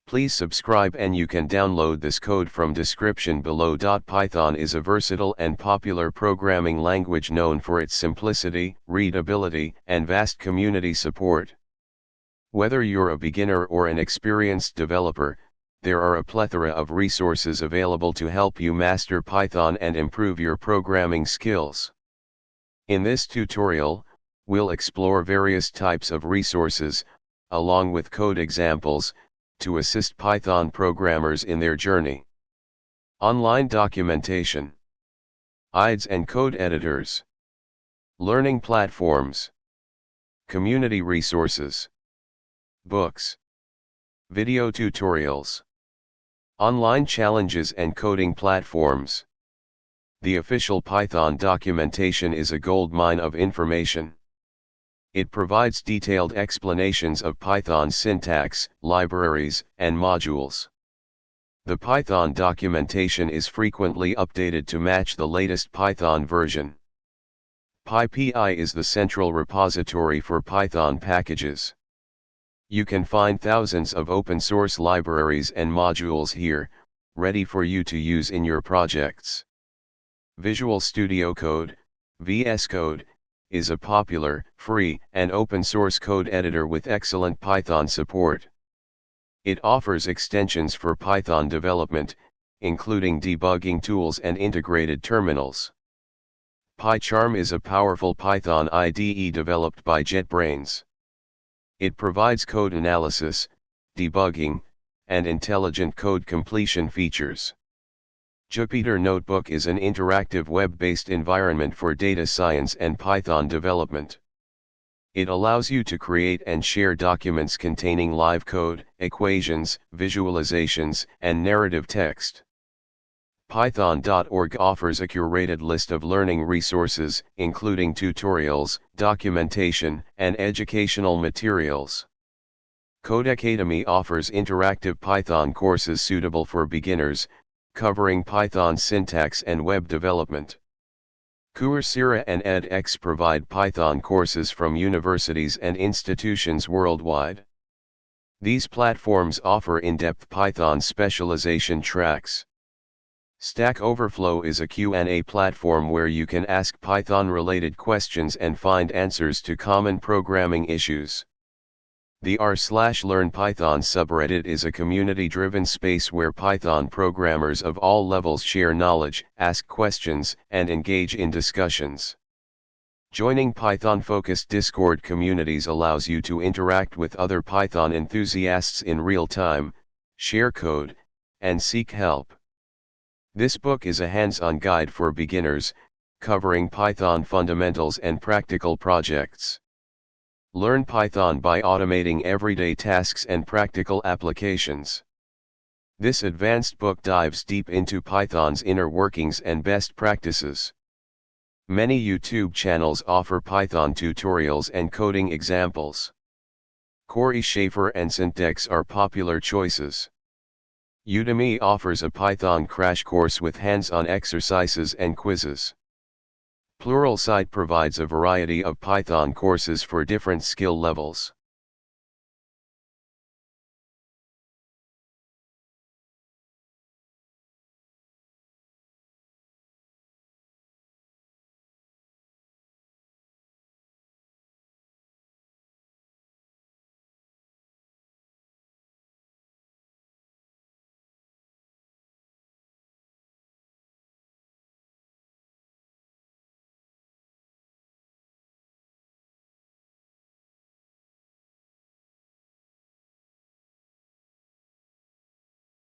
Please subscribe and you can download this code from description below. Python is a versatile and popular programming language known for its simplicity, readability, and vast community support. Whether you're a beginner or an experienced developer, there are a plethora of resources available to help you master Python and improve your programming skills. In this tutorial, we'll explore various types of resources, along with code examples, to assist Python programmers in their journey. Online documentation, ides and code editors, learning platforms, community resources, books, video tutorials, online challenges and coding platforms. The official Python documentation is a goldmine of information. It provides detailed explanations of Python syntax, libraries, and modules. The Python documentation is frequently updated to match the latest Python version. Pypi is the central repository for Python packages. You can find thousands of open-source libraries and modules here, ready for you to use in your projects. Visual Studio Code, VS Code, is a popular, free, and open-source code editor with excellent Python support. It offers extensions for Python development, including debugging tools and integrated terminals. PyCharm is a powerful Python IDE developed by JetBrains. It provides code analysis, debugging, and intelligent code completion features. Jupyter Notebook is an interactive web-based environment for data science and Python development. It allows you to create and share documents containing live code, equations, visualizations, and narrative text. Python.org offers a curated list of learning resources, including tutorials, documentation, and educational materials. Codecademy offers interactive Python courses suitable for beginners, covering Python syntax and web development. Coursera and edX provide Python courses from universities and institutions worldwide. These platforms offer in-depth Python specialization tracks. Stack Overflow is a Q&A platform where you can ask Python-related questions and find answers to common programming issues. The r/Learn Python subreddit is a community-driven space where Python programmers of all levels share knowledge, ask questions, and engage in discussions. Joining Python-focused Discord communities allows you to interact with other Python enthusiasts in real time, share code, and seek help. This book is a hands-on guide for beginners, covering Python fundamentals and practical projects. Learn Python by automating everyday tasks and practical applications. This advanced book dives deep into Python's inner workings and best practices. Many YouTube channels offer Python tutorials and coding examples. Corey Schaefer and Syntex are popular choices. Udemy offers a Python crash course with hands-on exercises and quizzes. Pluralsight provides a variety of Python courses for different skill levels.